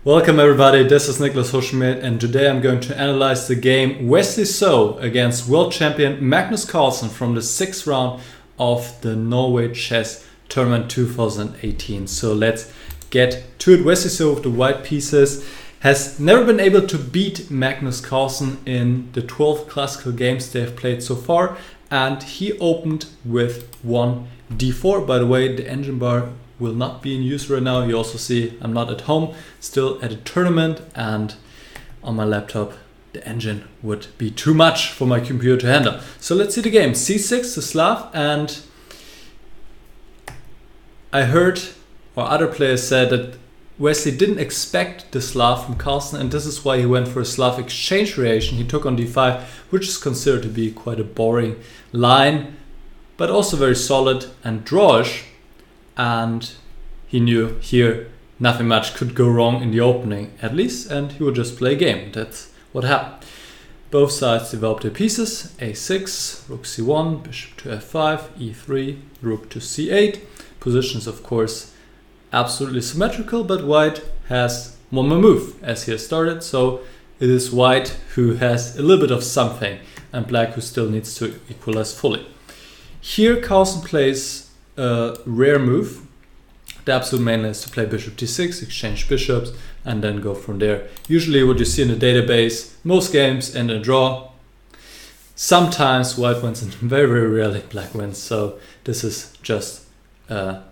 Welcome everybody, this is Niclas Huschenbeth and today I'm going to analyze the game Wesley So against world champion Magnus Carlsen from the 6th round of the Norway Chess Tournament 2018. So let's get to it. Wesley So with the white pieces has never been able to beat Magnus Carlsen in the 12 classical games they have played so far, and he opened with one d4. By the way, the engine bar will not be in use right now. You also see I'm not at home, still at a tournament, and on my laptop the engine would be too much for my computer to handle. So let's see the game. c6 to Slav, and I heard, or other players said, that Wesley didn't expect the Slav from Carlsen, and this is why he went for a Slav Exchange Variation. He took on d5, which is considered to be quite a boring line, but also very solid and drawish. And he knew here nothing much could go wrong in the opening, at least, and he would just play a game. That's what happened. Both sides developed their pieces. a6, rook c1, bishop to f5, e3, rook to c8. Positions, of course, absolutely symmetrical, but white has one more move as he has started, so it is white who has a little bit of something and black who still needs to equalize fully. Here Carlsen plays a rare move. The absolute main is to play bishop d6, exchange bishops, and then go from there. Usually what you see in the database, most games end in a draw. Sometimes white wins and very, very rarely black wins. So this is just a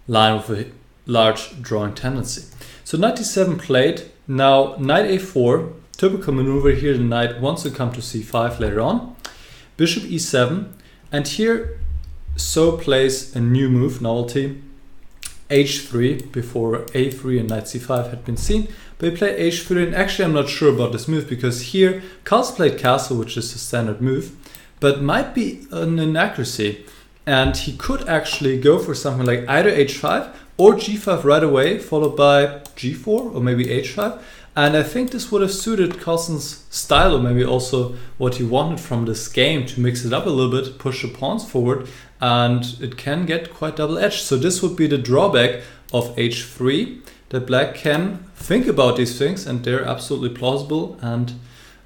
line with a large drawing tendency. So knight d7 played. Now knight a4, typical maneuver here. The knight wants to come to c5 later on. Bishop e7, and here So plays a new move, novelty, h3, before a3 and knight c5 had been seen. But he played h3, and actually I'm not sure about this move, because here Carlsen played castle, which is a standard move, but might be an inaccuracy. And he could actually go for something like either h5 or g5 right away, followed by g4 or maybe h5. And I think this would have suited Carlsen's style, or maybe also what he wanted from this game, to mix it up a little bit, push the pawns forward, and it can get quite double-edged. So this would be the drawback of h3, that black can think about these things, and they're absolutely plausible and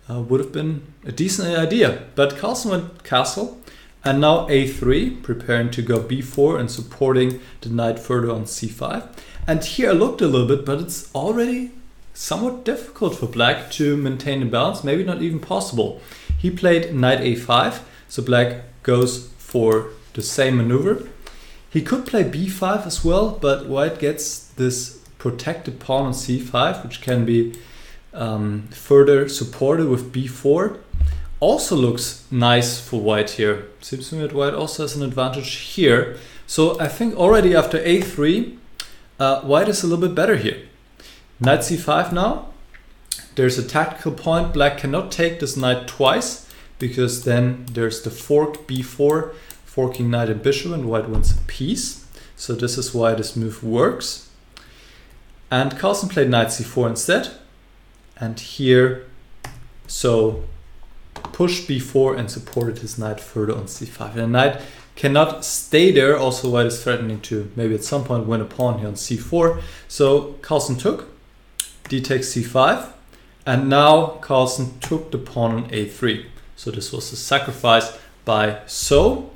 would have been a decent idea. But Carlsen went castle, and now a3, preparing to go b4 and supporting the knight further on c5. And here I looked a little bit, but it's already somewhat difficult for black to maintain the balance, maybe not even possible. He played knight a5, so black goes for the same maneuver. He could play b5 as well, but white gets this protected pawn on c5, which can be further supported with b4. Also looks nice for white here. Seems to me that white also has an advantage here. So I think already after a3, white is a little bit better here. Knight c5 now. There's a tactical point. Black cannot take this knight twice, because then there's the fork b4, forking knight and bishop, and white wins a piece. So this is why this move works. And Carlsen played knight c4 instead. And here, so pushed b4 and supported his knight further on c5. And the knight cannot stay there. Also, white is threatening to maybe at some point win a pawn here on c4. So Carlsen took. D takes c5, and now Carlsen took the pawn on a3. So this was a sacrifice by So.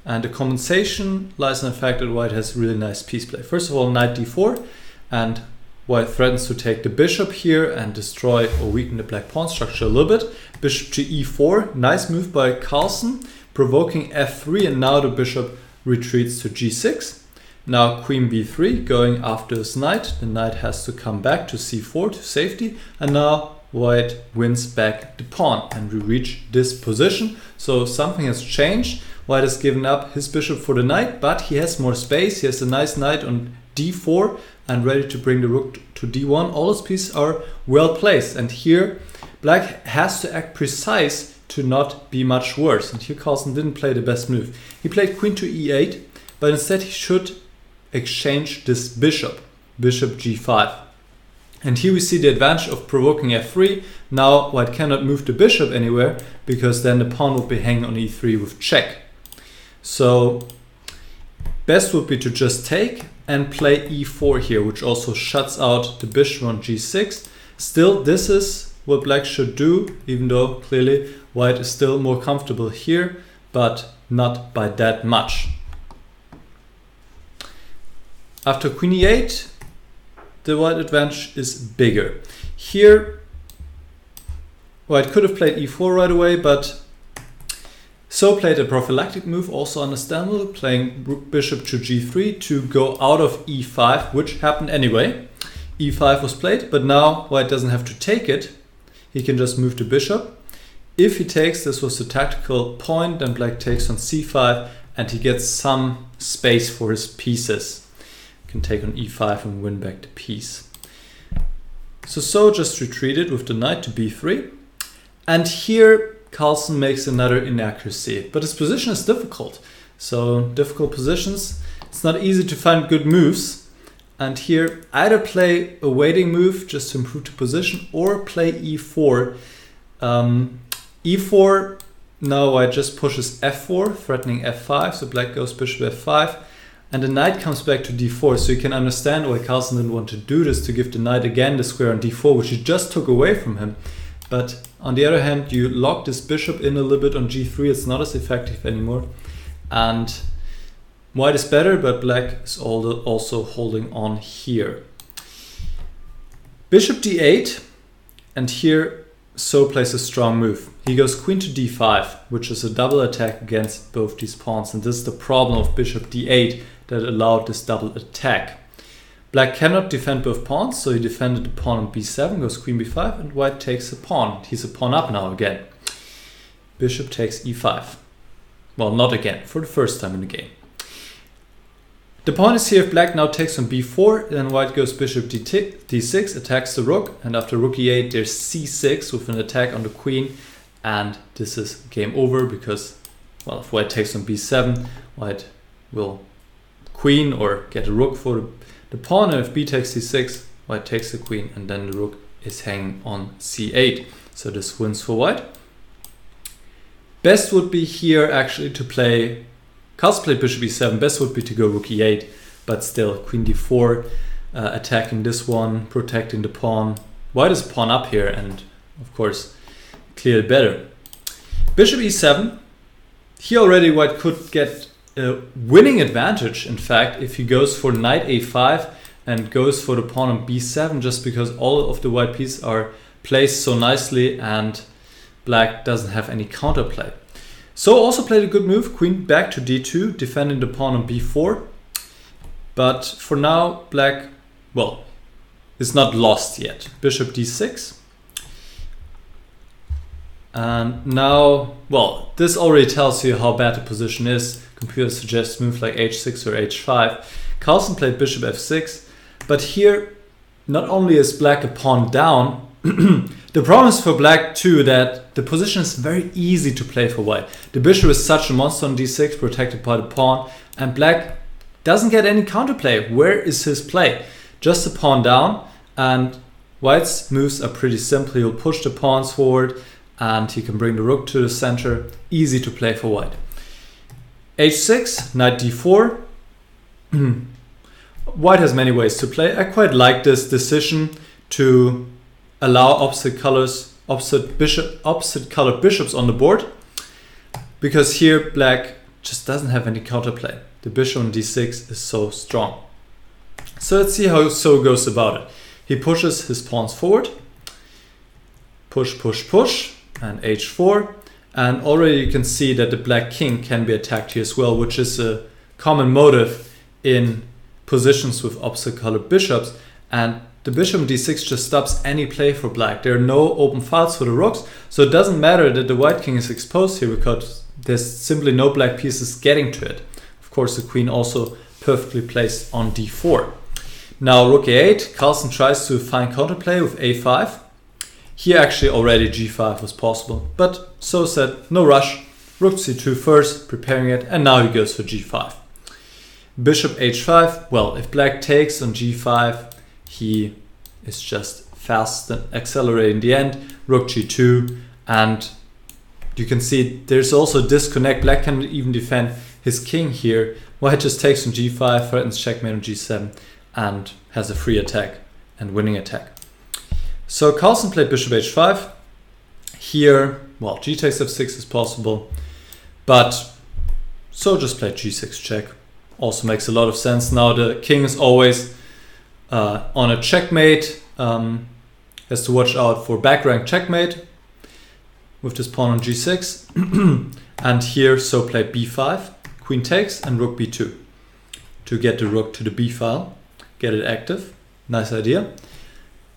And the compensation lies in the fact that white has really nice piece play. First of all, knight d4, and white threatens to take the bishop here and destroy or weaken the black pawn structure a little bit. Bishop to e4, nice move by Carlsen, provoking f3, and now the bishop retreats to g6. Now queen b3, going after his knight. The knight has to come back to c4 to safety, and now white wins back the pawn, and we reach this position. So something has changed. White has given up his bishop for the knight, but he has more space. He has a nice knight on d4 and ready to bring the rook to d1. All his pieces are well placed, and here black has to act precise to not be much worse. And here Carlsen didn't play the best move. He played queen to e8, but instead he should exchange this bishop, bishop g5. And here we see the advantage of provoking f3. Now white cannot move the bishop anywhere, because then the pawn will be hanging on e3 with check. So best would be to just take and play e4 here, which also shuts out the bishop on g6. Still, this is what black should do, even though clearly white is still more comfortable here, but not by that much. After queen e8, the white advantage is bigger. Here, white could have played e4 right away, but So played a prophylactic move, also understandable, playing bishop to g3 to go out of e5, which happened anyway. e5 was played, but now white doesn't have to take it. He can just move the bishop. If he takes, this was the tactical point, then black takes on c5, and he gets some space for his pieces. Can take on e5 and win back the piece. So just retreated with the knight to b3. And here Carlsen makes another inaccuracy, but his position is difficult. So difficult positions, it's not easy to find good moves. And here either play a waiting move just to improve the position or play e4. E4, now white just pushes f4, threatening f5, so black goes bishop f5. And the knight comes back to d4, so you can understand why Carlsen didn't want to do this, to give the knight again the square on d4, which he just took away from him. But on the other hand, you lock this bishop in a little bit on g3, it's not as effective anymore. And white is better, but black is also holding on here. Bishop d8, and here So plays a strong move. He goes queen to d5, which is a double attack against both these pawns, and this is the problem of bishop d8 that allowed this double attack. Black cannot defend both pawns, so he defended the pawn on b7, goes queen b5, and white takes a pawn. He's a pawn up now again. Bishop takes e5. Well, not again, for the first time in the game. The point is here, if black now takes on b4, then white goes bishop d6, attacks the rook, and after rook e8 there's c6 with an attack on the queen, and this is game over because, well, if white takes on b7, white will queen or get a rook for the pawn, and if b takes c6, white takes the queen, and then the rook is hanging on c8. So this wins for white. Best would be here actually to play, Carlsen played bishop e7, best would be to go rook e8, but still queen d4, attacking this one, protecting the pawn. White is pawn up here, and of course clearly better. Bishop e7, here already white could get a winning advantage, in fact, if he goes for knight a5 and goes for the pawn on b7, just because all of the white pieces are placed so nicely and black doesn't have any counterplay. So also played a good move, queen back to d2, defending the pawn on b4. But for now, black, well, is not lost yet. Bishop d6. And now, well, this already tells you how bad the position is. Computer suggests moves like h6 or h5. Carlsen played bishop f6. But here, not only is black a pawn down, the problem is for black too that the position is very easy to play for white. The bishop is such a monster on d6, protected by the pawn, and black doesn't get any counterplay. Where is his play? Just a pawn down, and white's moves are pretty simple. He'll push the pawns forward, and he can bring the rook to the center. Easy to play for white. h6, knight d4. White has many ways to play. I quite like this decision to allow opposite colored bishops on the board, because here black just doesn't have any counterplay. The bishop on d6 is so strong. So let's see how So goes about it. He pushes his pawns forward, push, push, push, and h4, and already you can see that the black king can be attacked here as well, which is a common motive in positions with opposite colored bishops, and the bishop on d6 just stops any play for black. There are no open files for the rooks, so it doesn't matter that the white king is exposed here because there's simply no black pieces getting to it. Of course, the queen also perfectly placed on d4. Now rook a8, Carlsen tries to find counterplay with a5. Here actually already g5 was possible, but So said no rush, rook c2 first, preparing it, and now he goes for g5. Bishop h5, well, if black takes on g5, he is just fast and accelerating the end. Rook g2, and you can see there's also a disconnect. Black can even defend his king here, White just takes on g5, threatens checkmate on g7, and has a free attack and winning attack. So Carlsen played bishop h5. Here, well, g takes f6 is possible, but So just played g6 check. Also makes a lot of sense. Now the king is always on a checkmate. Has to watch out for back rank checkmate with this pawn on g6. And here So played b5, queen takes, and rook b2 to get the rook to the b file, get it active. Nice idea.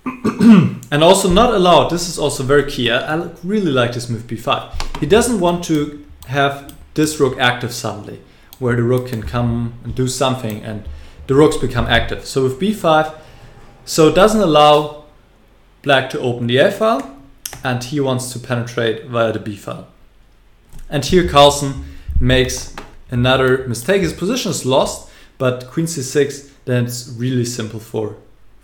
And also not allowed, this is also very key. I really like this move b5. He doesn't want to have this rook active suddenly, where the rook can come and do something and the rooks become active. So with b5, So it doesn't allow black to open the a file, and he wants to penetrate via the b file. And here Carlsen makes another mistake. His position is lost, but queen c6, then it's really simple for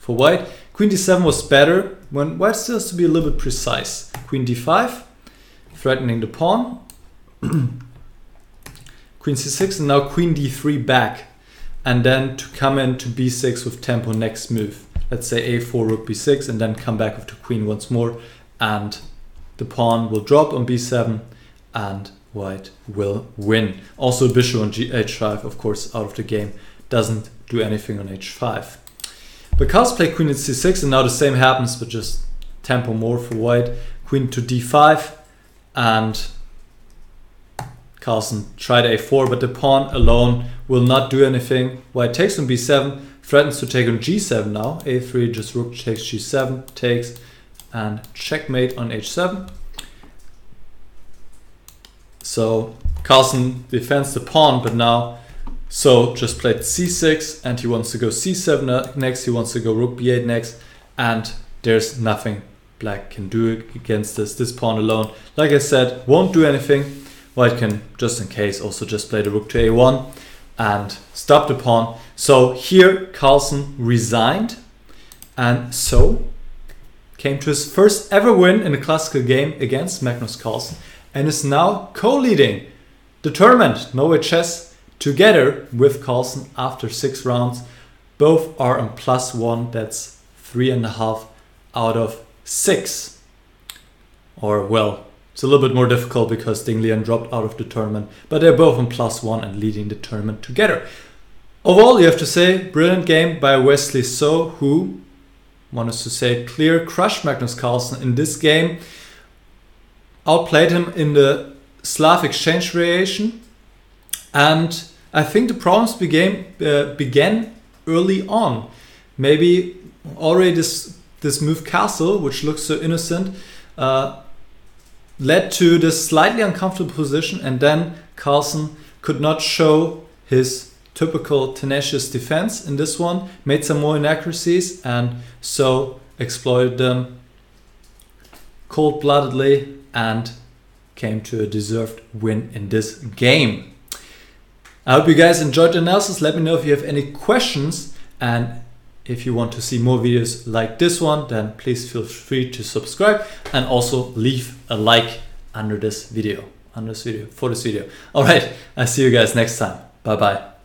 white. Queen d7 was better when white still has to be a little bit precise. Queen d5, threatening the pawn. Queen c6, and now queen d3 back. And then to come into b6 with tempo next move. Let's say a4, rook b6, and then come back with the queen once more. And the pawn will drop on b7, and white will win. Also bishop on h5, of course, out of the game. Doesn't do anything on h5. But Carlsen played queen at c6, and now the same happens, but just tempo more for white. Queen to d5, and Carlsen tried a4, but the pawn alone will not do anything. White takes on b7, threatens to take on g7 now. a3, just rook takes g7, takes, and checkmate on h7. So Carlsen defends the pawn, but now So just played c6, and he wants to go c7 next, he wants to go rook b8 next, and there's nothing black can do against this pawn alone. Like I said, won't do anything. White can, just in case, also just play the rook to a1 and stop the pawn. So here Carlsen resigned, and So came to his first ever win in a classical game against Magnus Carlsen, and is now co-leading the tournament, Norway Chess, together with Carlsen after 6 rounds. Both are on +1, that's 3.5 out of 6. Or well, it's a little bit more difficult because Ding Lian dropped out of the tournament, but they're both on +1 and leading the tournament together. Overall, you have to say, brilliant game by Wesley So, who, one is to say, clear crushed Magnus Carlsen in this game. Outplayed him in the Slav Exchange Variation. And I think the problems began early on. Maybe already this move castle, which looks so innocent, led to this slightly uncomfortable position, and then Carlsen could not show his typical tenacious defense in this one, made some more inaccuracies, and So exploited them cold-bloodedly and came to a deserved win in this game. I hope you guys enjoyed the analysis. Let me know if you have any questions, and if you want to see more videos like this one, then please feel free to subscribe and also leave a like for this video. All right, I'll see you guys next time. Bye bye.